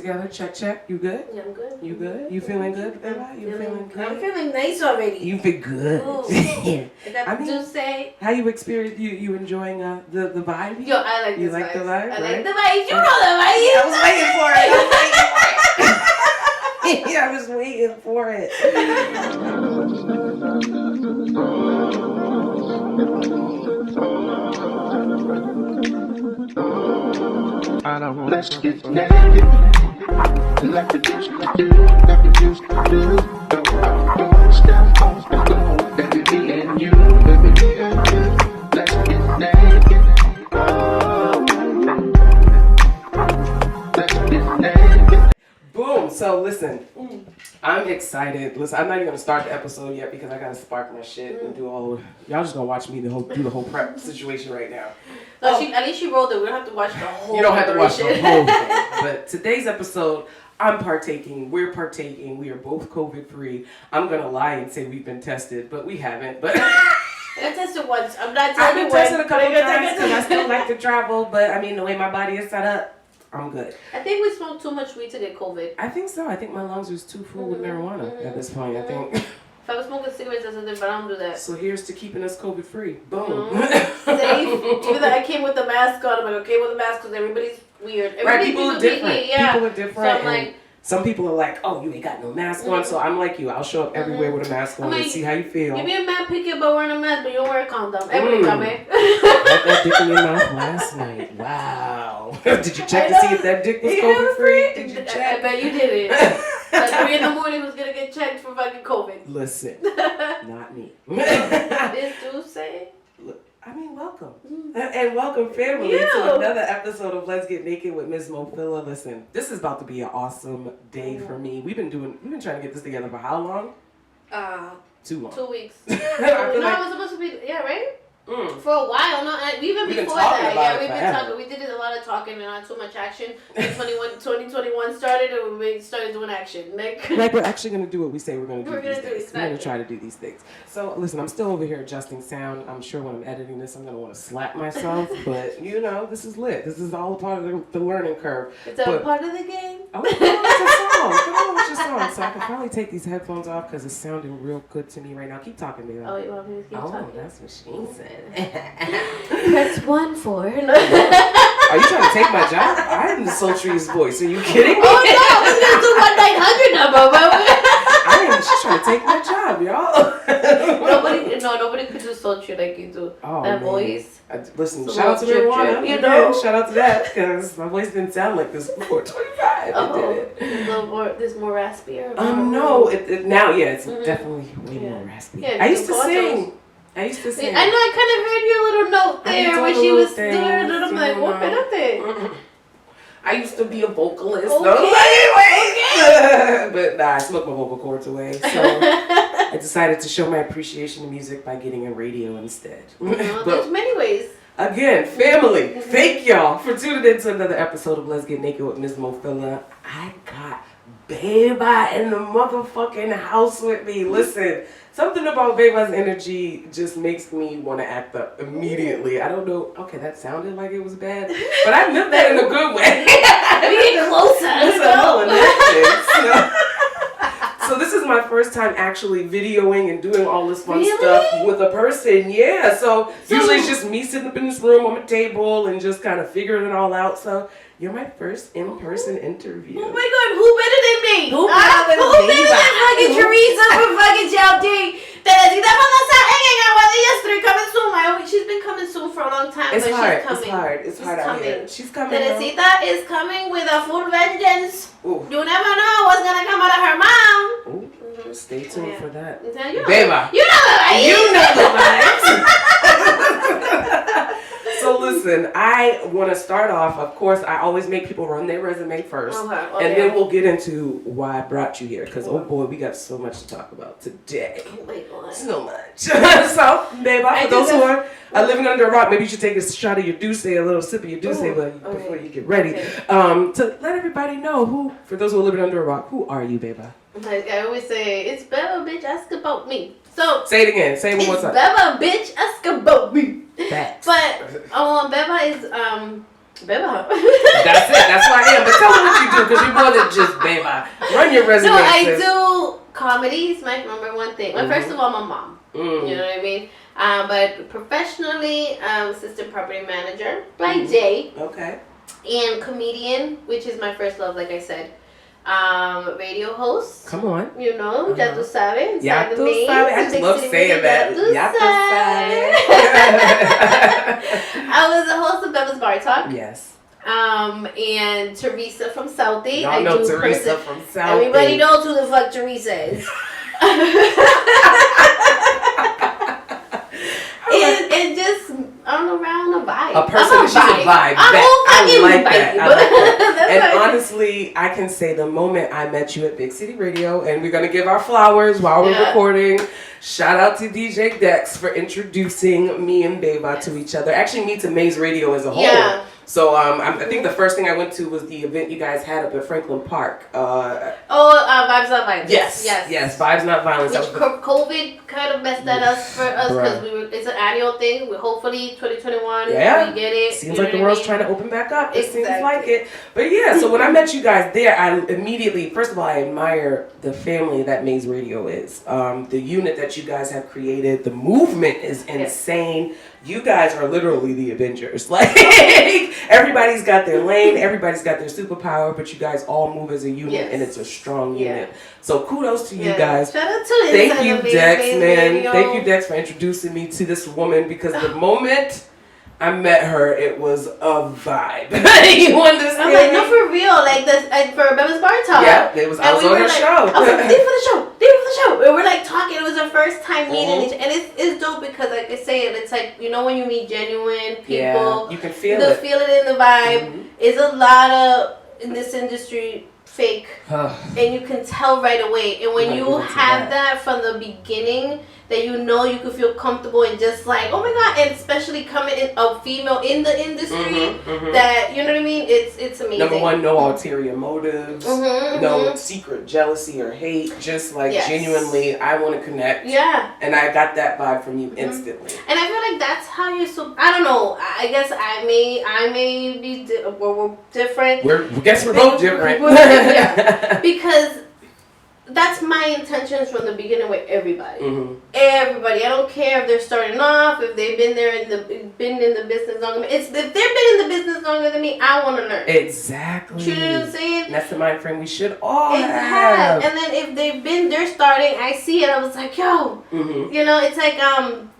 Together, check. You good? Yeah, I'm good. You good? You feeling good, Beba? You feeling good? I'm feeling nice already. You feel good. I got the juice. How you experience? You enjoying the vibe? Yo, I like this. You like the vibe? I like the vibe. You know the vibe. I was waiting for it. I was waiting for it. I don't want let's get naked. Like the juice do, like the juice do. Don't step on the go, baby, me and you, baby, me and you. Let's get naked. Let's get naked. Boom. So listen, I'm excited. Listen, I'm not even gonna start the episode yet because I gotta spark my shit and do all. Y'all just gonna watch me do the whole prep situation right now. No, at least she rolled it. We don't have to watch the whole. You don't have to watch the whole thing. But today's episode, I'm partaking. We're partaking. We are both COVID free. I'm gonna lie and say we've been tested, but we haven't. But I tested once. I'm not telling you. I've been tested a couple times because I still like to travel. But I mean, the way my body is set up, I'm good. I think we smoked too much weed to get COVID. I think so. I think my lungs was too full with marijuana at this point. I think. If I was smoking cigarettes or something, but I don't do that. So here's to keeping us COVID free. Boom. Safe. Even though I came with the mask on, I'm like, okay with the mask because everybody's weird. Right, people are different. Yeah. People are different. So I'm like, some people are like, oh, you ain't got no mask on. So I'm like you. I'll show up everywhere with a mask on and see how you feel. You be a man picky about wearing a mask, but you don't wear a condom. Everybody coming. Got that dick in your mouth last night. Wow. Did you check to see if that dick was COVID free? Did you check? I bet you did it. At 3 in the morning was gonna get checked for fucking COVID. Listen, not me. This dude say. I mean, welcome. And welcome, family, to another episode of Let's Get Naked with MzMo. Listen, this is about to be an awesome day for me. We've been trying to get this together for how long? Too long. 2 weeks. I feel It like, was supposed to be, right? For a while, no, even We've been before talking that, about it we've been forever. talking. We did a lot of talking and not too much action. 2021 started and we started doing action. Like we're actually going to do what we say we're going to do We're these gonna do days. exactly. We're going to try to do these things. So, listen, I'm still over here adjusting sound. I'm sure when I'm editing this, I'm going to want to slap myself. But, this is lit. This is all part of the learning curve. It's a part of the game. Oh, come on with your song. Come on with your song. So I can finally take these headphones off because it's sounding real good to me right now. Keep talking, baby. Oh, you want me to keep talking? Oh, that's what she said. Press 1 for. Are you trying to take my job? I'm the sultriest voice. Are you kidding me? Oh no, I was gonna do 1-900 number, but She's trying to take my job, y'all. nobody could do sultry like you do. Oh, that man. voice. Listen, It's shout out to marijuana. you know. Shout out to that because my voice didn't sound like this before 25. Oh, I did it. There's more raspier. No, now, it's definitely way more raspy. Yeah, I used to sing. I know, I kind of heard your little note there when she was doing it, and I'm like, what? I used to be a vocalist. Okay. No, anyway. But I smoked my vocal cords away. So I decided to show my appreciation to music by getting a radio instead. There's many ways. Again, family, thank y'all for tuning in to another episode of Let's Get Naked with MzMo. I got Beba in the motherfucking house with me. Listen, something about Beba's energy just makes me want to act up immediately. I don't know. Okay, that sounded like it was bad, but I meant that in a good way. We get closer. So this is my first time actually videoing and doing all this fun stuff with a person. Yeah, so usually it's just me sitting up in this room on my table and just kind of figuring it all out. So you're my first in-person interview. Oh my God, who better than me? Who better than fucking Teresa from fucking Chowding? Teresita from the yesterday coming soon. She's been coming soon for a long time. It's but hard. She's It's hard out here. She's coming. Teresita is coming with a full vengeance. Ooh. You never know what's gonna come out of her mouth. Ooh. Stay tuned for that. Beba. You know the vibes. So listen, I want to start off. Of course, I always make people run their resume first, and then we'll get into why I brought you here. Because oh boy, we got so much to talk about today. Oh my God. So much. So, Beba, for those who are living under a rock, maybe you should take a shot of your Douce, a little sip of your Douce before you get ready. To let everybody know who, for those who are living under a rock, who are you, Beba? Like I always say, it's Beba Bitch, ask about me. So say it again. Say it one more time. Beba Bitch, ask about me. Facts. But Beba is Beba. That's it. That's who I am. But tell me what you do, because you're more than just Beba. Run your resume. No, I sis. do comedy. Is my number one thing. Well, first of all, my mom. You know what I mean? But professionally, assistant property manager by day. Okay. And comedian, which is my first love, like I said. Radio host. Come on. You know, ya tú sabes. Ya inside the tú maze, sabes. I just love saying that. Ya tú sabes. I was the host of Beba's Bar Talk. Yes. And Teresa from Southie. Y'all know Teresa from Southie. Everybody knows who the fuck Teresa is. and just around a vibe. A person, she's a vibe. I like that. I like that. And honestly, I can say the moment I met you at Big City Radio, and we're gonna give our flowers while we're recording. Shout out to DJ Dex for introducing me and Beba to each other. Actually, me to Maze Radio as a whole. Yeah. So I think the first thing I went to was the event you guys had up at Franklin Park. Vibes Not Violence. Yes, Vibes Not Violence. Which COVID kind of messed that up for us because it's an annual thing. We hopefully 2021 we get it. Seems like the world's trying to open back up. It seems like it. But yeah, so when I met you guys there, I immediately, first of all, I admire the family that Maze Radio is. The unit that you guys have created, the movement is insane. You guys are literally the Avengers. Like, everybody's got their lane, everybody's got their superpower, but you guys all move as a unit, and it's a strong unit. So kudos to you guys. Shout out to Thank you, Dex, man. Thank you, Dex, for introducing me to this woman, because the moment I met her, it was a vibe. You understand? I'm like, no, for real. Like, for Beba's Bar Talk. Yeah, I was on her show. I was like, leave for the show. And we're like talking. It was our first time meeting each other. And it's dope because, like I say, it's like, you know, when you meet genuine people, you can feel it. Feel it in the vibe. It's a lot of, in this industry, fake. And you can tell right away. And when you have that from the beginning, that you know you could feel comfortable and just like, oh my God, and especially coming in a female in the industry, that, you know what I mean? It's amazing. Number one, no ulterior motives, no secret jealousy or hate, just like genuinely, I want to connect. Yeah. And I got that vibe from you instantly. And I feel like that's how you're so, I don't know, I guess I may be, we're different. I guess we're both different. Because that's my intentions from the beginning with everybody. Everybody. I don't care if they're starting off, if they've been in the business longer. If they've been in the business longer than me, I want to learn. Exactly. You know what I'm saying? And that's the mind frame we should all have. And then if they're starting, I see it. I was like, yo, you know, it's like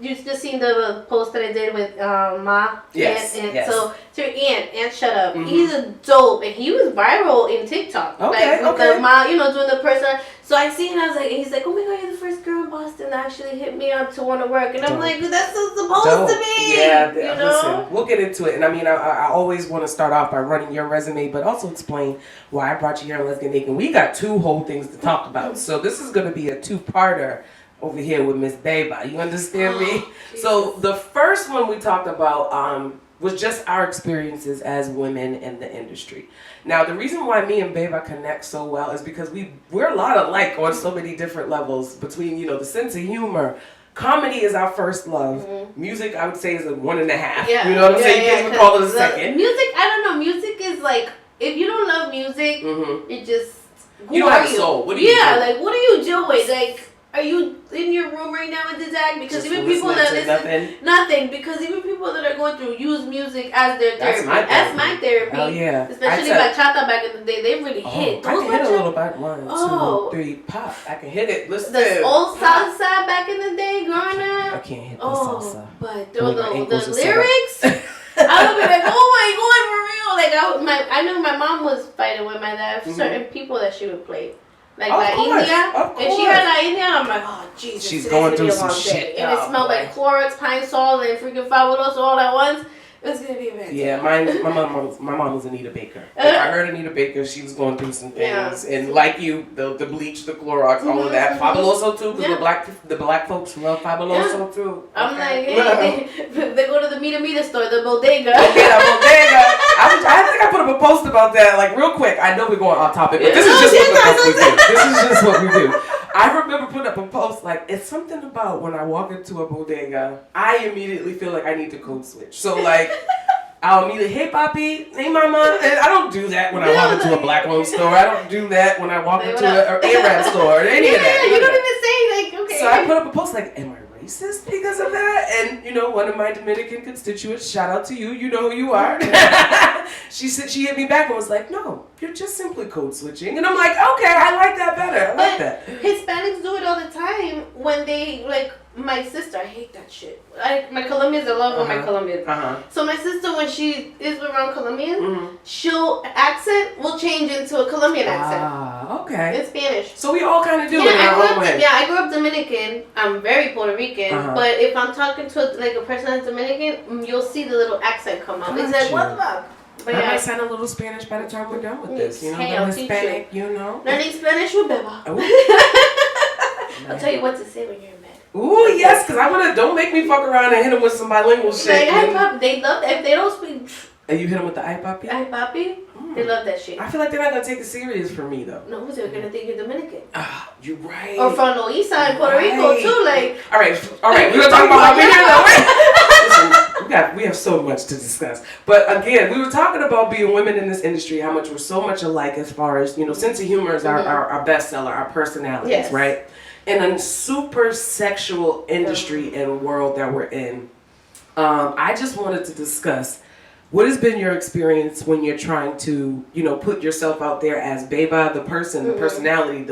you just seen the post that I did with Ma. Yes. So to Ant Shut Up. He's a dope, and he was viral in TikTok. The Ma, you know, doing the person. So I see it, and I was like, and he's like, oh my God, you're the first girl in Boston that actually hit me up to want to work. And I'm like, that's so supposed to be. Yeah, you know? Listen, we'll get into it. And I mean, I always want to start off by running your resume, but also explain why I brought you here on Let's Get Naked. We got two whole things to talk about. So this is going to be a two-parter over here with Miss Beba. You understand me? So the first one we talked about was just our experiences as women in the industry. Now, the reason why me and Beba connect so well is because we're a lot alike on so many different levels between, you know, the sense of humor. Comedy is our first love. Music, I would say, is a 1.5. Yeah. You know what I'm saying? You can't even call it a second. Music, I don't know. Music is like, if you don't love music, it just, you don't have a soul. What do you do? Like, what are you doing? Like, are you in your room right now with the Zach? Because even people that listen, nothing. Because even people that are going through use music as their therapy. That's my therapy. Oh yeah. Especially bachata back in the day, they really hit. I can hit a little bit. 1, 2, 3, pop. I can hit it. Listen. The old salsa back in the day, growing up. I can't hit the salsa. But the lyrics. I would be like, oh my God, for real. Like I knew my mom was fighting with my dad. Certain people that she would play. Like La India, and she had La India, I'm like, oh Jesus, she's going through some shit, and it smelled like Clorox, Pine Sol, and freaking Fabuloso all at once. It was gonna be amazing. Yeah, my mom was Anita Baker. I heard Anita Baker, she was going through some things, and like you, the bleach, the Clorox, all of that. Fabuloso too, because the black folks love Fabuloso too. I'm like, hey, they go to the Mita store, the bodega. I think I put up a post about that, like real quick. I know we're going off topic, but this is just what we do. This is just what we do. I remember putting up a post like, it's something about when I walk into a bodega, I immediately feel like I need to code switch. So like, I'll immediately, hey, papi, hey, mama. And I don't do that when I walk into a black-owned store. I don't do that when I walk into an Arab store or any of that. You don't even say, like, okay. So I put up a post like, am I racist because of that? And, you know, one of my Dominican constituents, shout out to you, you know who you are. She said, she hit me back and was like, no, you're just simply code switching. And I'm like, okay, I like that better. I like that. Hispanics do it all the time when they, like, my sister, I hate that shit. My Colombians, I love my Colombians. So my sister, when she is around Colombians, she'll accent will change into a Colombian accent. Ah, okay. In Spanish. So we all kind of do it in our own way. I grew up Dominican. I'm very Puerto Rican. But if I'm talking to like a person that's Dominican, you'll see the little accent come out. It's like, what the fuck? But I might sound a little Spanish by the time we're done with this. You know, hey, the Hispanic, you know. Learning Spanish with Beba. I'll tell you what to say when you're mad. Ooh, yes, because I want to, don't make me fuck around and hit them with some bilingual shit. Like, they love that. If they don't speak... And you hit them with the ay papi? Ay papi? They love that shit. I feel like they're not going to take it serious from me, though. No, they're going to think you're Dominican. Ah, you're right. Or from the east side, Puerto Rico, too. Like... All right, we're going to talk about me here, though. Listen, we have so much to discuss. But again, we were talking about being women in this industry, how much we're so much alike as far as, you know, sense of humor is our bestseller, our personalities, right? In a super sexual industry and world that we're in, I just wanted to discuss what has been your experience when you're trying to, you know, put yourself out there as Beba, the person, the personality,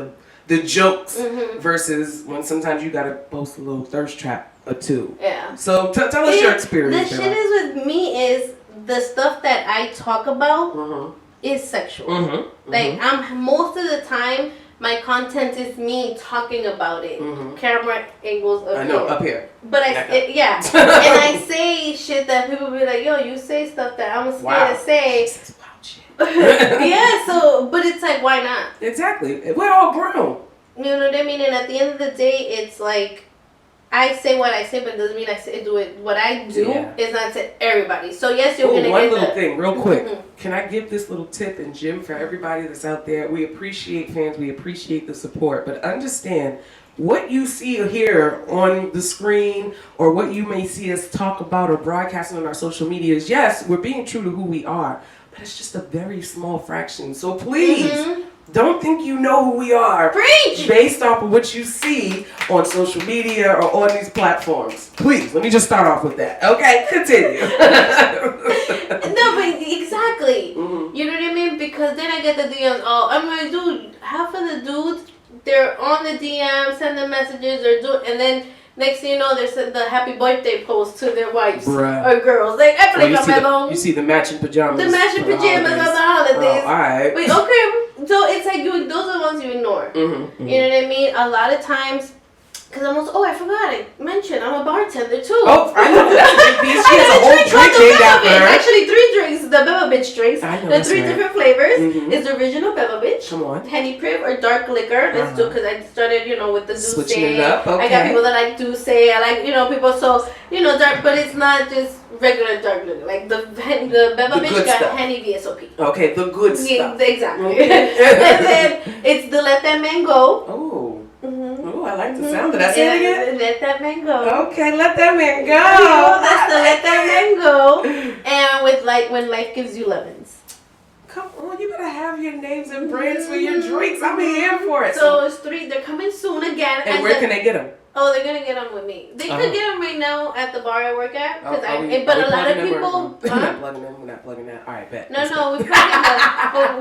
the jokes, versus when sometimes you gotta post a little thirst trap or two. Yeah. So tell us your experience. The shit is with me is the stuff that I talk about is sexual. Like I'm most of the time. My content is me talking about it. Camera angles up here. I know, up here. But and I say shit that people be like, yo, you say stuff that I'm scared to say. That's wild shit. Yeah, so, but it's like, why not? Exactly. We're all grown. You know what I mean? And at the end of the day, it's like, I say what I say, but it doesn't mean I say do it. What I do is not to everybody. So yes, you're gonna one get little thing, real quick. Can I give this little tip and gem for everybody that's out there? We appreciate fans. We appreciate the support, but understand what you see or hear on the screen, or what you may see us talk about or broadcasting on our social media is yes, we're being true to who we are, but it's just a very small fraction. So please. Don't think you know who we are. Preach! Based off of what you see on social media or on these platforms. Please, let me just start off with that. Okay, continue. No, but exactly. You know what I mean? Because then I get the DMs. Oh, I'm like, dude, half of the dudes, they're on the DM, sending messages, and then next thing you know, they're sending the happy birthday post to their wives or girls. Like, I feel like I'm you see the matching pajamas. The matching pajamas on the holidays. Oh, all right. Wait, okay. So it's like those are the ones you ignore. You know what I mean? A lot of times, because I forgot I mentioned I'm a bartender too. Oh, I know. That's a big piece. She has a whole drink named after her. Actually, 3 drinks. The Beba Bitch drinks. I know. The 3 different flavors. It's the original Beba Bitch. Come on. Henny Priv or dark liquor. Let's do, because I started, you know, with the Douce. Switching it up. Okay. I got people that like Douce. I like, you know, people. So, you know, dark, but it's not just regular dark liquor. Like the Beba Bitch got Henny VSOP. Okay, the good stuff. Exactly. And then it's the Let That Man Go. Oh. Oh, I like the sound of that. Say it again. Let That Man Go. Okay, let that man go. That's the Let That Man Go. And with like when life gives you lemons. Come on, you better have your names and brands for your drinks. I'm here for it. So it's 3. They're coming soon again. And where can they get them? Oh, they're gonna get them with me. They could get them right now at the bar I work at. But a lot of people. We're not plugging them. We're not plugging that. All right, bet. No, we're plugging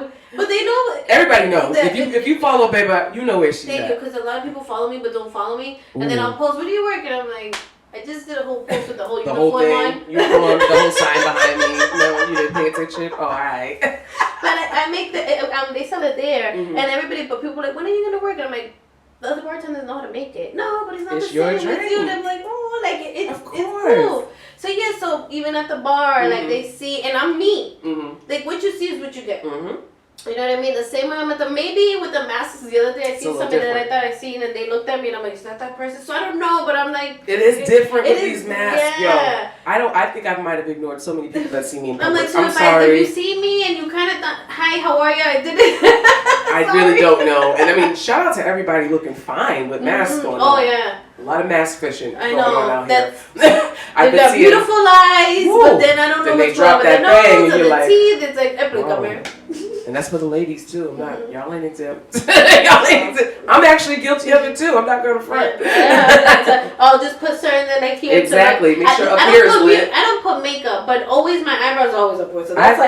them. But they know. Everybody knows. If you follow Beba, you know where she's at. Thank you, because a lot of people follow me but don't follow me, and then I'll post, "Where do you work?" And I'm like, I just did a whole post with the whole uniform thing. on. Uniform, the whole sign behind me. No, you didn't pay attention. Oh, all right. But I make they sell it there, and everybody. But people are like, when are you gonna work? And I'm like, the other bartenders know how to make it. No, but it's not the same with you. And I'm like, oh, like it's cool. So yeah, so even at the bar, like they see, and I'm me. Like what you see is what you get. You know what I mean? The same way I'm at maybe with the masks the other day I seen something that I thought I seen and they looked at me and I'm like, is that person? So I don't know, but I'm like, it is different with these masks, yeah. Yo. I think I might have ignored so many people that see me in public. I'm like, so I'm sorry. If you see me and you kind of thought, hi, how are you? I didn't. I really don't know. And I mean, shout out to everybody looking fine with masks on. Oh yeah. A lot of mask fishing I going on know. out That's here. They got beautiful eyes, Woo. but then I don't know Then they what's wrong drop with the that thing nose and or you're the like, teeth. It's like, explícame. And that's for the ladies too. I'm not, y'all ain't exempt. Y'all ain't exempt. I'm actually guilty of it too. I'm not gonna front. I'll just put certain like here. Exactly. To, like, make sure up I here is lit. I don't put makeup, but always my eyebrows are always upwards. So that's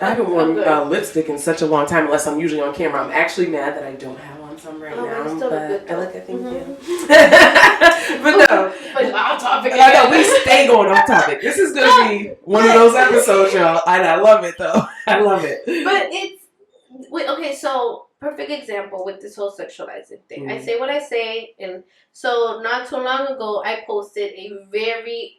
I haven't worn lipstick in such a long time, unless I'm usually on camera. I'm actually mad that I don't have on some right now, but I like that thing. But no, but off topic. I know we stay going off topic. This is gonna be one of those episodes, y'all. I love it though. I love it. But it's okay. So perfect example with this whole sexualizing thing. I say what I say, and so not too long ago, I posted a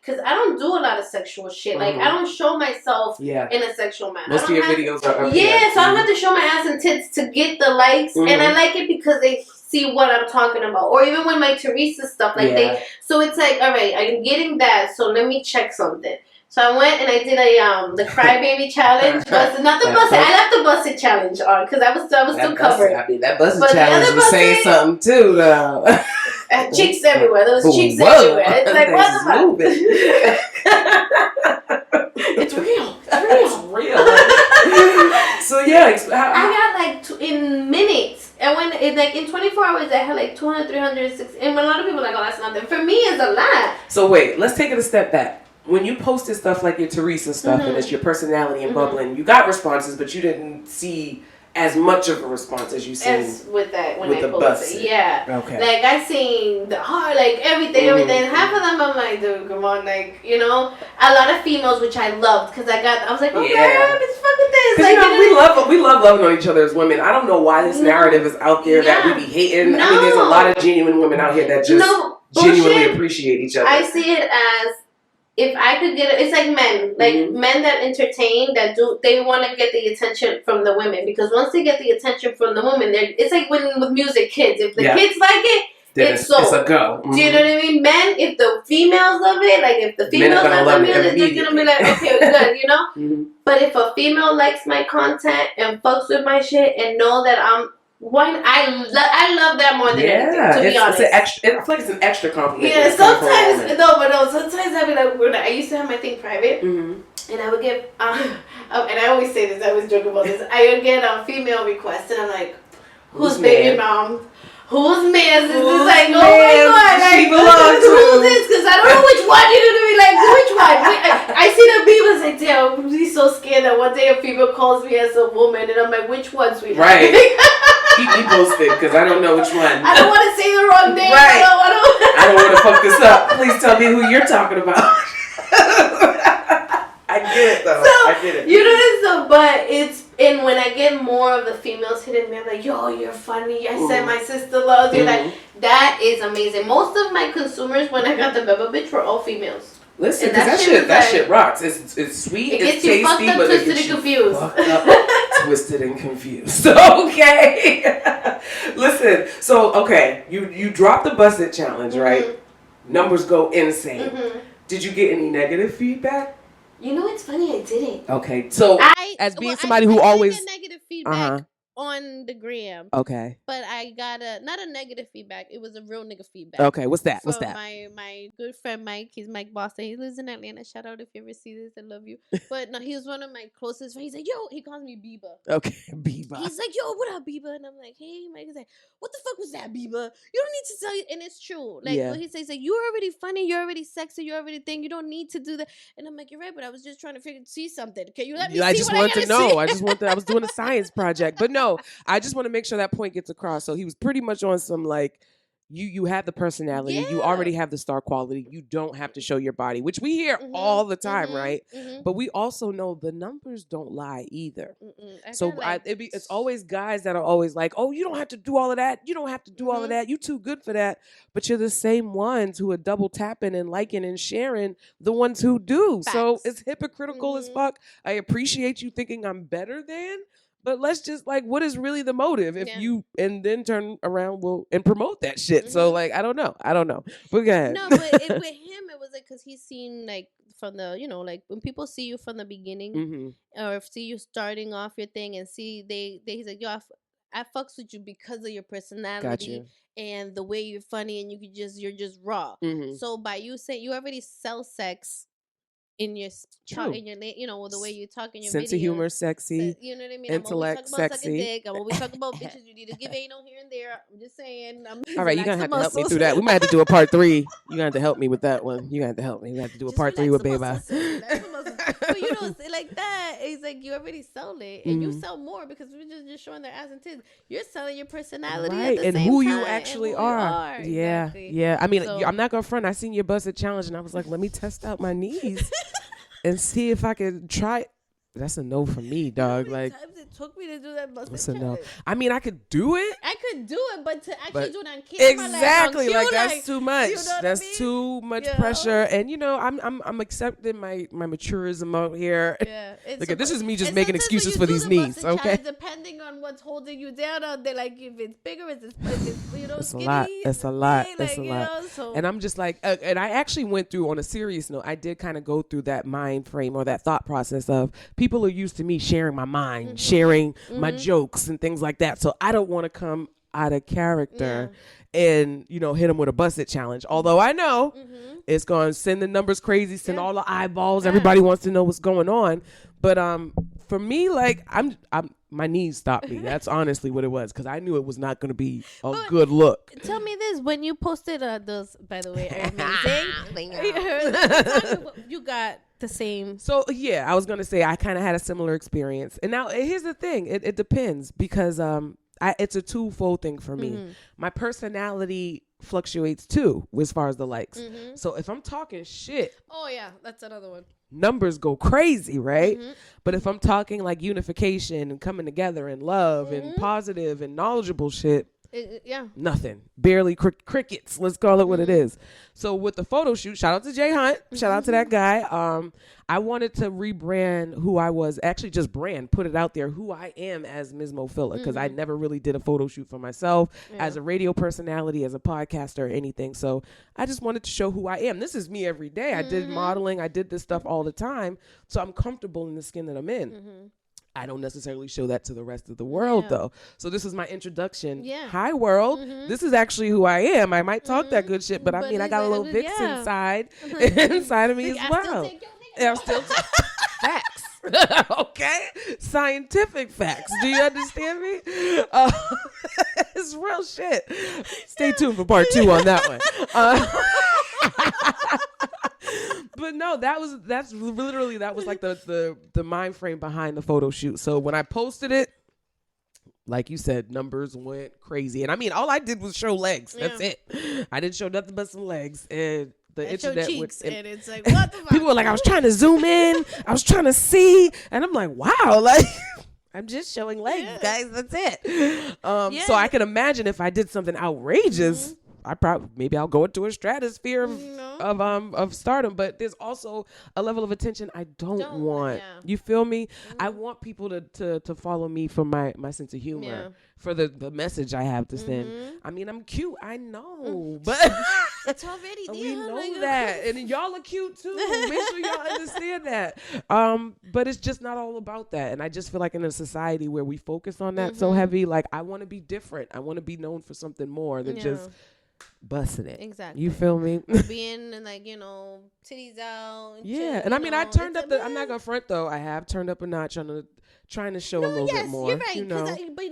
because I don't do a lot of sexual shit. Like I don't show myself in a sexual manner. Most of your videos are up here. Yeah, so I don't have to show my ass and tits to get the likes, and I like it because they see what I'm talking about. Or even when my Teresa stuff, like so it's like, all right, I'm getting that, so let me check something. So I went and I did the crybaby challenge. But not the busted. I left the busted challenge on because I was still covered. That busted challenge was saying something too, though. Cheeks everywhere. There was cheeks everywhere. It's like, what the fuck? It's real. It's real. So yeah, I got like in minutes. And when in 24 hours, I had like 200, 360. And a lot of people are like, oh, that's nothing. For me, it's a lot. So wait, let's take it a step back. When you posted stuff like your Teresa stuff and it's your personality and bubbling, you got responses, but you didn't see as much of a response as you seen as with that when with I the posted. Yeah. Okay. Like I seen the heart, like everything. Half of them I'm like, dude, come on, like, you know, a lot of females, which I loved because I was like, oh yeah, it's fucking this. Like, we love loving on each other as women. I don't know why this narrative is out there that we be hating. I mean, there's a lot of genuine women out here that just genuinely appreciate each other. I see it as, if I could get it, it's like men, men that entertain, they want to get the attention from the women, because once they get the attention from the women, it's like with music, kids. If the kids like it, it's a go. Do you know what I mean? Men, if the females love it, like if the females love the music, they're gonna be like, okay, good, you know. But if a female likes my content and fucks with my shit and know that I love that more than anything, to be honest. I feel like it's an extra compliment. Yeah, sometimes sometimes I'd be like, when I used to have my thing private, and I would get and I always say this, I always joke about this. I would get female requests, and I'm like, who's baby mom? Whose man is this? It's like, oh my god, like, who's this? Because I don't know which one you're gonna be like, which one? I see the people say, damn, I'm really so scared that one day a female calls me as a woman, and I'm like, which one, sweetheart? Right. Keep me posted, because I don't know which one. I don't want to say the wrong name. Right. I don't want to fuck this up. Please tell me who you're talking about. I get it though. I get it. You know, but and when I get more of the females hitting me, I'm like, yo, you're funny. I said my sister loves you. Like, that is amazing. Most of my consumers, when I got the Beba Bitch, were all females. Listen, because that shit rocks. It's sweet, it's tasty, but it gets you confused. Fucked up, twisted and confused. Okay. Listen, so okay, you dropped the busted challenge, right? Numbers go insane. Did you get any negative feedback? You know, it's funny, I didn't. Okay, so as being somebody who always get negative feedback on the gram. Okay. But I got not a negative feedback. It was a real nigga feedback. Okay, what's that? My good friend Mike. He's Mike Boston. He lives in Atlanta. Shout out if you ever see this. I love you. But no, he was one of my closest friends. He's like, yo, he calls me Beba. Okay, Beba. He's like, yo, what up, Beba? And I'm like, hey, Mike. He's like, what the fuck was that, Beba? You don't need to tell you. And it's true. Like, what he says, like, you're already funny. You're already sexy. You're already thing. You don't need to do that. And I'm like, you're right, but I was just trying to see something. Can you let me see I just wanted to know. See? I was doing a science project. But no, I just want to make sure that point gets across. So he was pretty much on some like, you have the personality, you already have the star quality, you don't have to show your body, which we hear all the time, right? But we also know the numbers don't lie either. So it's always guys that are always like, oh, you don't have to do all of that, you don't have to do all of that, you too good for that. But you're the same ones who are double tapping and liking and sharing the ones who do. Facts. So it's hypocritical as fuck. I appreciate you thinking I'm better than, but let's just like, what is really the motive if you and then turn around and promote that shit? So like, I don't know. But go ahead. No, but with him, it was like because he's seen like from the, you know, like when people see you from the beginning or see you starting off your thing and see he's like, yo, I fucks with you because of your Got personality you. and the way you're funny, and you're just raw. Mhm. So by you saying you already sell sex in your True. in your the way you talk in your Sense of videos. humor, sexy. You know what I mean? Intellect, I'm always talking about sucking sexy. dick. I'm always talking about bitches. You need to give anal here and there. I'm just saying. All right, you're gonna have to help me through that. We might have to do a part 3. You're gonna have to help me with that one. You're gonna have to help me. We have to do a part 3 with Beba. But you know, like that. It's like you already sold it, and you sell more because we're just showing their ass and tits. You're selling your personality, right? At the and same who time, you actually and who you are. Yeah, Exactly. yeah. I mean, So- I'm not gonna front. I seen your busted challenge, and I was like, let me test out my knees and see if I could try. That's a no for me, dog. How many Like, times it took me to do that busted that's a no. challenge? I mean, I could do it. I could do it, but to actually But do it on camera, exactly, like that's too much. you know what I That's mean? too much Yeah. pressure. And you know, I'm accepting my maturism out here. Yeah, it's Look, this is me just and making sometimes when excuses you for do these the knees. busted Okay, challenge, depending on what's holding you down out there, like if it's bigger, it's you know, it's a skinny, lot. It's a lot. like, It's a you lot. know, so And I'm just like, and I actually went through, on a serious note, I did kind of go through that mind frame or that thought process of people are used to me sharing my mind, sharing my jokes and things like that. So I don't want to come out of character and, you know, hit them with a busted challenge. Although I know it's going to send the numbers crazy, send all the eyeballs. Everybody wants to know what's going on. But for me, like, I'm my knees stopped me. That's honestly what it was, because I knew it was not going to be a good look. Tell me this: when you posted those, by the way, are amazing. You got the same. So yeah, I was gonna say I kind of had a similar experience. And now here's the thing: it depends, because it's a twofold thing for me. My personality fluctuates too, as far as the likes. So if I'm talking shit, Oh yeah, that's another one. numbers go crazy, right? But if I'm talking like unification and coming together and love and positive and knowledgeable shit, Yeah. nothing, barely crickets. Let's call it what it is. So with the photo shoot, shout out to Jay Hunt, shout out to that guy. I wanted to rebrand who I was, actually just put it out there, who I am as MzMo Filler, because I never really did a photo shoot for myself as a radio personality, as a podcaster, or anything. So I just wanted to show who I am. This is me every day. I did modeling. I did this stuff all the time. So I'm comfortable in the skin that I'm in. I don't necessarily show that to the rest of the world, though. So this is my introduction. Yeah. Hi, world. This is actually who I am. I might talk that good shit, but I mean, I got a little Vix inside of me as well. I'm still facts. Okay, scientific facts. Do you understand me? It's real shit. Stay tuned for part 2 on that one. But no, that was like the mind frame behind the photo shoot. So when I posted it, like you said, numbers went crazy. And I mean, all I did was show legs. That's it. I didn't show nothing but some legs. And the internet cheeks, and it's like, what the fuck? People were like, I was trying to zoom in. I was trying to see. And I'm like, wow, like, I'm just showing legs, guys. That's it. So I can imagine if I did something outrageous, maybe I'll go into a stratosphere of stardom. But there's also a level of attention I don't want. Yeah. You feel me? I want people to follow me for my sense of humor, for the message I have to send. I mean, I'm cute, I know, but It's already there. we know that, and y'all are cute too. Make sure y'all understand that. But it's just not all about that. And I just feel like in a society where we focus on that so heavy, like, I want to be different. I want to be known for something more than just busting it. Exactly. You feel me? Being like, you know, titties out. Yeah. And I mean, I turned up I'm not gonna front though. I have turned up a notch on trying to show a little bit more. You're right. You know? But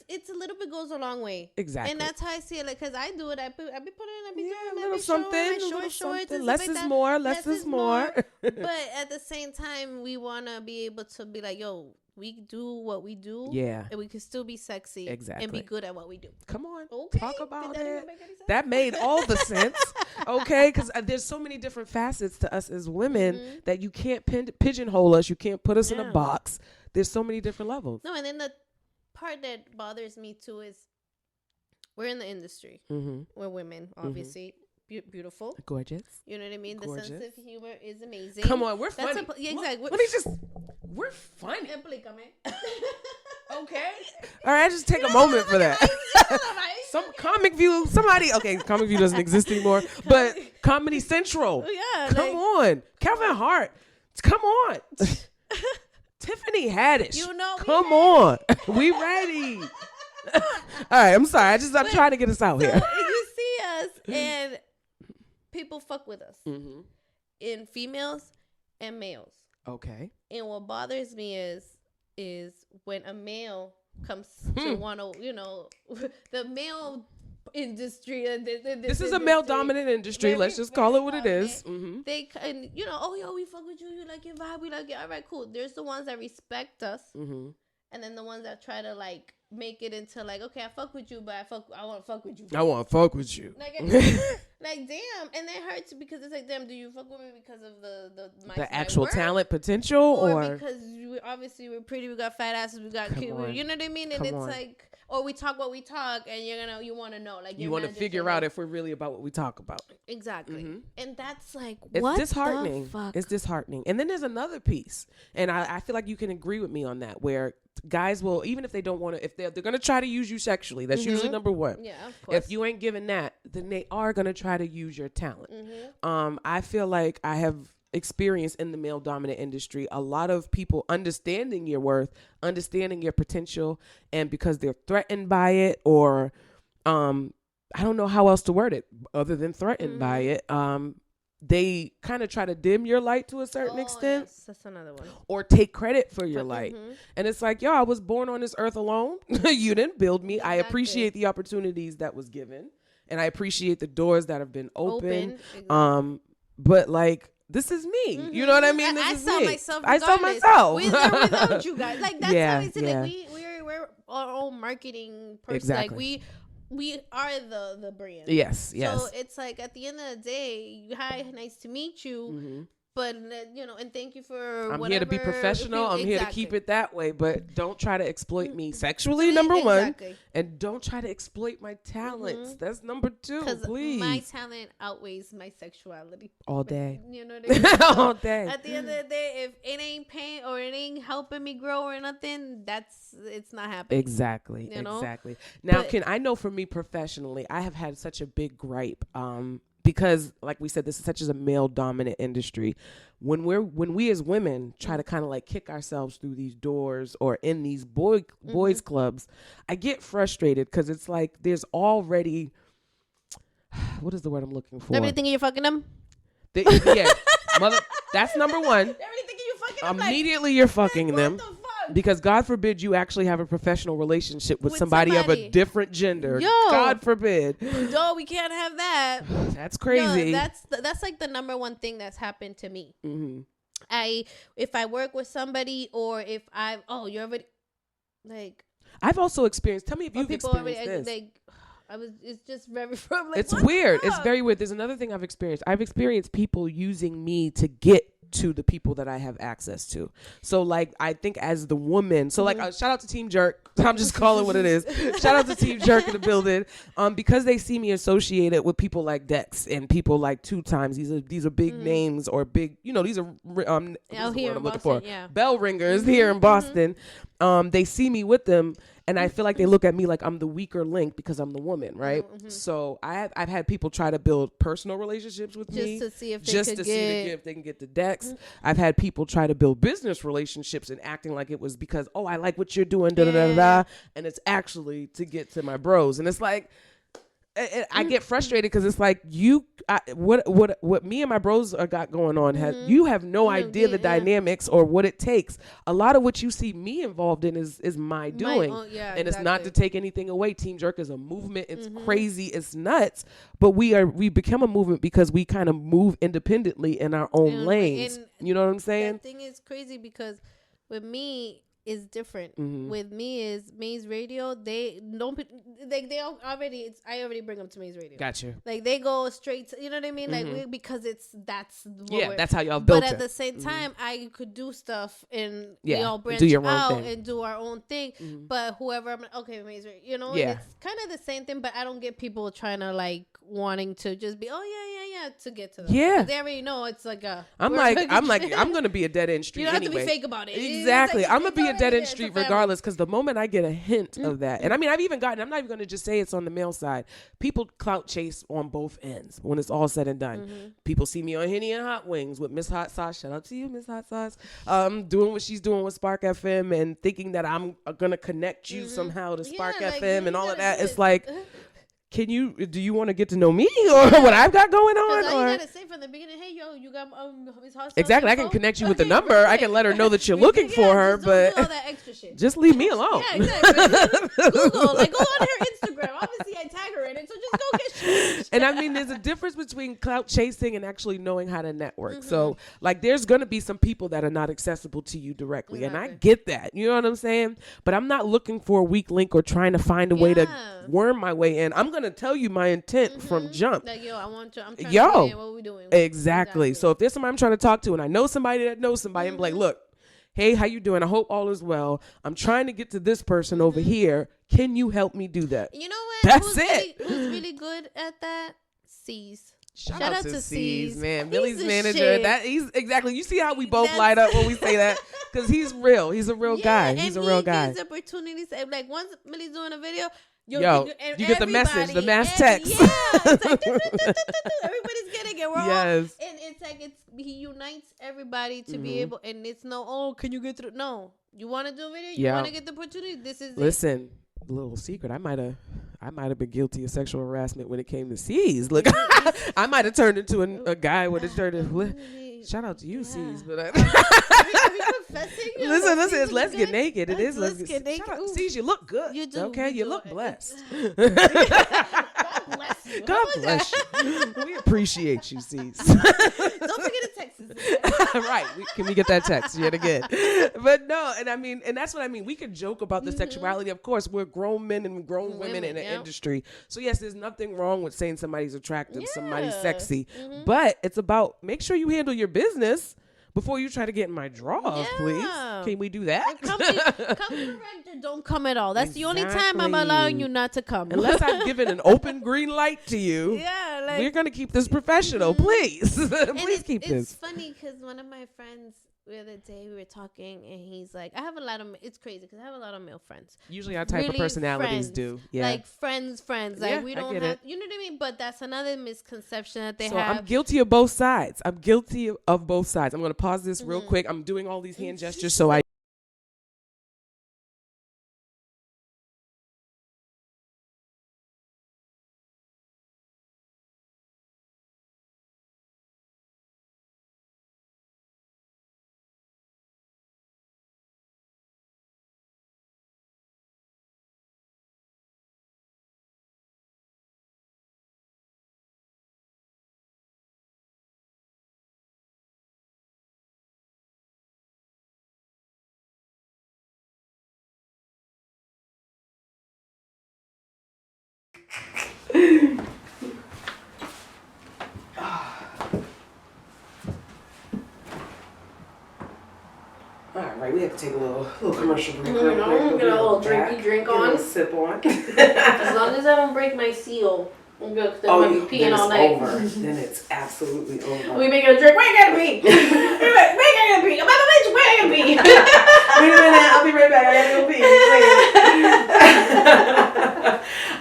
it's a little bit goes a long way. Exactly. And that's how I see it. Like, cause I do it. I be putting. I be doing. a I little be something, showing a my little short shorts. something. And Less stuff like is that. more. Less is more. But at the same time, we wanna be able to be like, yo, we do what we do. Yeah. And we can still be sexy. Exactly. And be good at what we do. Come on, Okay. talk about Did that it. even make any sense? That made all the sense, okay? Because there's so many different facets to us as women that you can't pigeonhole us. You can't put us in a box. There's so many different levels. No, and then the part that bothers me too is we're in the industry. We're women, obviously. Beautiful. Gorgeous. You know what I mean? Gorgeous. The sense of humor is amazing. Come on, we're funny. Exactly. We're funny. Explícame. Okay. All right, just take a moment for that. Some Comic View, Comic View doesn't exist anymore, but Comedy Central. Yeah. Come on. Kevin Hart. Come on. Tiffany Haddish. You know, come on. We ready. right, I'm sorry. I'm trying to get us out here. You see us and people fuck with us in females and males. Okay. And what bothers me is when a male comes to want to, the male industry. This is a male dominant industry. Let's just call it what it is. They and we fuck with you. You like your vibe. We like it. All right, cool. There's the ones that respect us, and then the ones that try to like make it into like, okay, I fuck with you, but I want to fuck with you. I want to fuck with you. Like damn, and it hurts because it's like, damn, do you fuck with me because of the actual work? talent potential, or because we're pretty, we got fat asses, we got cute, you know what I mean? And it's like, or we talk what we talk, and you want to know, like you want to figure out if we're really about what we talk about. Exactly, and that's like it's disheartening. It's disheartening. And then there's another piece, and I feel like you can agree with me on that, where guys will, even if they don't want to, if they're going to try to use you sexually, that's usually number one. Yeah, of course. If you ain't giving that, then they are going to try to use your talent. I feel like I have experienced in the male dominant industry a lot of people understanding your worth, understanding your potential, and because they're threatened by it, or I don't know how else to word it other than threatened by it, they kind of try to dim your light to a certain extent. Yes, that's another one. Or take credit for your light. And it's like, I was born on this earth alone. You didn't build me. Exactly. I appreciate the opportunities that was given, and I appreciate the doors that have been open. Exactly. But like, this is me. You know what I mean? I saw myself. I saw myself. With or without you guys. Like, that's how it's yeah. like we're our own marketing person. Exactly. Like we are the brand. Yes. So it's like, at the end of the day, hi, nice to meet you. But and thank you for. I'm whatever. here to be professional. I'm here to keep it that way. But don't try to exploit me sexually. Number one, and don't try to exploit my talents. That's number two. Please, my talent outweighs my sexuality all day. You know what I mean? All day. At the end of the day, if it ain't paying or it ain't helping me grow or nothing, it's not happening. Exactly. Exactly. Now, I know for me professionally, I have had such a big gripe. Because, like we said, this is such as a male dominant industry. When we as women try to kind of like kick ourselves through these doors or in these boys clubs, I get frustrated because it's like there's already, what is the word I'm looking for? Everybody thinking you're fucking them? That's number one. Everybody thinking you're fucking them? Immediately you're fucking them. What the fuck? Because God forbid you actually have a professional relationship with somebody of a different gender. God forbid. No, we can't have that. That's crazy. No, that's like the number one thing that's happened to me. If I work with somebody, or if you're already like. I've also experienced. Tell me if you've experienced this. It's just very. Like, it's weird. It's very weird. There's another thing I've experienced. I've experienced people using me to get to the people that I have access to. So like, I think as the woman, so like, shout out to Team Jerk. I'm just calling what it is. Shout out to Team Jerk in the building. Because they see me associated with people like Dex and people like Two Times. These are big names, or big, these are here in Boston, bell ringers here in Boston. They see me with them, and I feel like they look at me like I'm the weaker link because I'm the woman, right? So I've had people try to build personal relationships with me just to see if they can get the Dex. I've had people try to build business relationships and acting like it was because, I like what you're doing, and it's actually to get to my bros. And it's like, I get frustrated because it's like what me and my bros got going on. You have no idea the dynamics or what it takes. A lot of what you see me involved in is my doing, and it's not to take anything away. Team Jerk is a movement. It's crazy. It's nuts. But we become a movement because we kind of move independently in our own lanes. You know what I'm saying? That thing is crazy because with me, is different. With me is Maze Radio. They don't I already bring them to Maze Radio. Gotcha. Like they go straight to, you know what I mean? Like because that's that's how y'all built it. But at the same time, I could do stuff and branch do your out own thing. and do our own thing. But whoever I'm Maze Radio, it's kind of the same thing. But I don't get people trying to like wanting to just be to get to them. Yeah. They already know it's like a. I'm gonna be a dead end street. You don't have anyway. to be fake about it. Exactly. I'm gonna be a dead end It's street a regardless, because the moment I get a hint of that, and I mean, I've even gotten. I'm not even gonna just say it's on the male side. People clout chase on both ends when it's all said and done. People see me on Henny and Hot Wings with Miss Hot Sauce. Shout out to you, Miss Hot Sauce. Doing what she's doing with Spark FM and thinking that I'm gonna connect you somehow to Spark FM and all of that. It's like, do you want to get to know me or what I've got going on? All or you gotta say from the beginning, hey yo, you got Miss Hot Sauce exactly, I can connect you with the number. I can let her know that you're looking for her, but all that extra shit. just leave me alone. Yeah, exactly. Google, like, go on her Instagram. Obviously, I tag her in it, so just go get shit. And I mean, there's a difference between clout chasing and actually knowing how to network. So, like, there's gonna be some people that are not accessible to you directly, and I get that. You know what I'm saying? But I'm not looking for a weak link or trying to find a way to worm my way in. I'm gonna tell you my intent from jump. Like, yo, I'm trying to tell you what we doing. Exactly. So if there's somebody I'm trying to talk to and I know somebody that knows somebody, I'm like, look, hey, how you doing? I hope all is well. I'm trying to get to this person over here. Can you help me do that? You know what? That's it. Who's really good at that? C's. Shout out to C's, man. He's Millie's the manager. shit. He's exactly. You see how we both light up when we say that? Because he's real. He's a real guy. He's a real guy. He gives opportunities. Like, once Millie's doing a video, you get the message, the mass text. Yeah, it's like, everybody's getting it. We're all, and it's like he unites everybody to be able, and it's can you get through? No, you want to do a video, you want to get the opportunity. This is listen. Little secret, I might have been guilty of sexual harassment when it came to C's. Look, I might have turned into a guy with a shirt. Shout out to you, C's. But listen, it's Let's Get Naked. It is Let's Get Naked. C's, you look good. You do. Okay, you look blessed. God bless you. God bless you. We appreciate you, C's. Don't forget to text us. Right. Can we get that text yet again? But no, and that's what I mean. We could joke about the sexuality. Of course, we're grown men and grown women in the industry. So yes, there's nothing wrong with saying somebody's attractive, somebody's sexy. But it's about make sure you handle your business before you try to get in my drawers, please. Can we do that? Come direct or don't come at all. That's the only time I'm allowing you not to come. Unless I've given an open green light to you. Yeah, like, we're going to keep this professional, please. Please keep this. It's funny because one of my friends the other day we were talking and he's like, I have a lot of, it's crazy because I have a lot of male friends. Usually our type of personalities do. Yeah. Like friends. Like we don't have, you know what I mean? But that's another misconception that they have. I'm guilty of both sides. I'm guilty of both sides. I'm going to pause this real quick. I'm doing all these hand gestures so I. Alright, we have to take a little commercial break. I'm gonna get a little drinky drink on. A little sip on. As long as I don't break my seal, I'm good. Because I'm gonna be peeing all night. Over. Then it's absolutely over. We making a drink. Where I gotta pee? Where I gotta pee? Beba Bitch, where I gotta pee? Wait a minute, I'll be right back. I gotta go pee.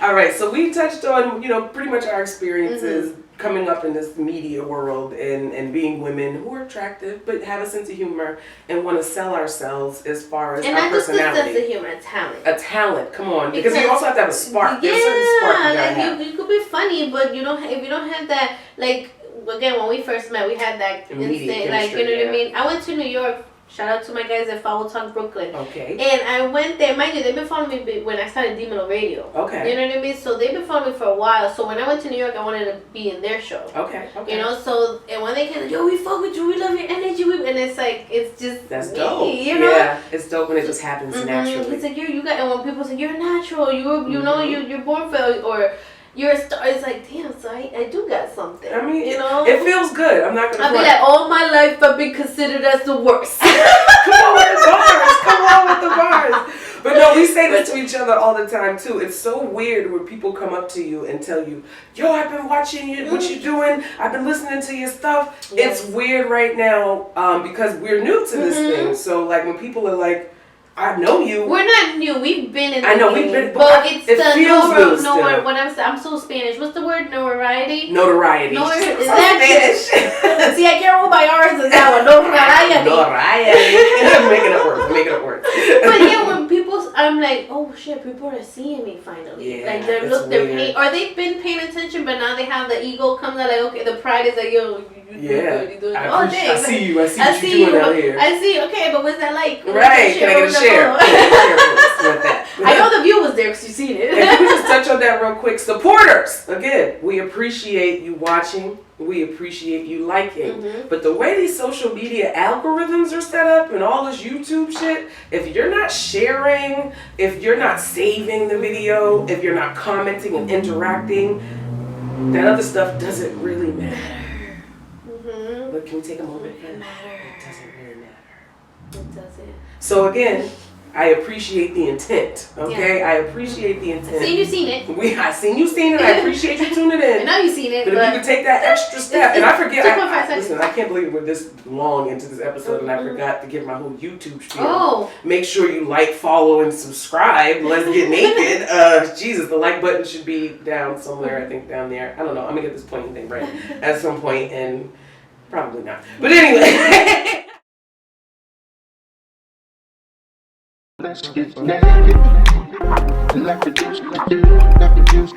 Alright, so we touched on, pretty much our experiences coming up in this media world and being women who are attractive but have a sense of humor and want to sell ourselves as far as our personality. And not just a sense of humor, a talent. A talent, come on. Because you also have to have a spark. There's a certain spark you gotta have. You could be funny, but if you don't have that, like, again, when we first met, we had that instant, like, you know what I mean? I went to New York. Shout out to my guys at Foul Tongue Brooklyn. Okay. And I went there. Mind you, they've been following me when I started Demon Radio. Okay. You know what I mean? So they've been following me for a while. So when I went to New York, I wanted to be in their show. Okay. So, and when they came, like, yo, we fuck with you. We love your energy. And it's like, it's just That's me, dope. You know? Yeah, it's dope when it just happens naturally. It's like, and when people say, you're natural. You're born for, or you're a star. It's like, damn, so I do got something. I mean, you know, it feels good. I'm not gonna. I'll be like, all my life I've been considered as the worst. Come on with the bars. Come on with the bars. But no, we say this to each other all the time too. It's so weird when people come up to you and tell you, "Yo, I've been watching you. What you doing? I've been listening to your stuff." Yes. It's weird right now because we're new to this thing. So like when people are like, "I know you." We're not new. We've been in the I know game, we've been, but it's it the feels new nowhere. still. What I'm so Spanish. What's the word? Notoriety. Notoriety. No, is So that Spanish. See, I can't roll my R's in that one. Notoriety. I'm making it work. I'm making it work. But yeah, when people, I'm like, oh shit, people are seeing me finally. Yeah, like they're it's they're weird. paying, or they've been paying attention, but now they have the ego comes out. Like, okay, the pride is like, yo, you doing I, all appreciate, day. I see you. I see I what see you're doing you. out here. I see. Okay, but what's that like? Right? Can I get a share? With that. I know the view was there because you've seen it. And we just touch on that real quick. Supporters, again, we appreciate you watching. We appreciate you liking. But the way these social media algorithms are set up and all this YouTube shit, if you're not sharing, if you're not saving the video, if you're not commenting and interacting, that other stuff doesn't really matter. But can we take a moment? It matter. It doesn't really matter. It doesn't. So again, I appreciate the intent. Okay, I appreciate the intent. Seen you seen it. I seen you seen it. I appreciate you tuning I in. know you seen it. But if you could take that extra step, and I forget. 2.5 seconds. Listen, I can't believe we're this long into this episode, and I forgot to give my whole YouTube spiel. Oh. Make sure you like, follow, and subscribe. Let's get naked. Jesus, the like button should be down somewhere. I think down there. I don't know. I'm gonna get this pointing thing right at some point, and probably not. But anyway. Let's get naked. Like the juice, like the juice.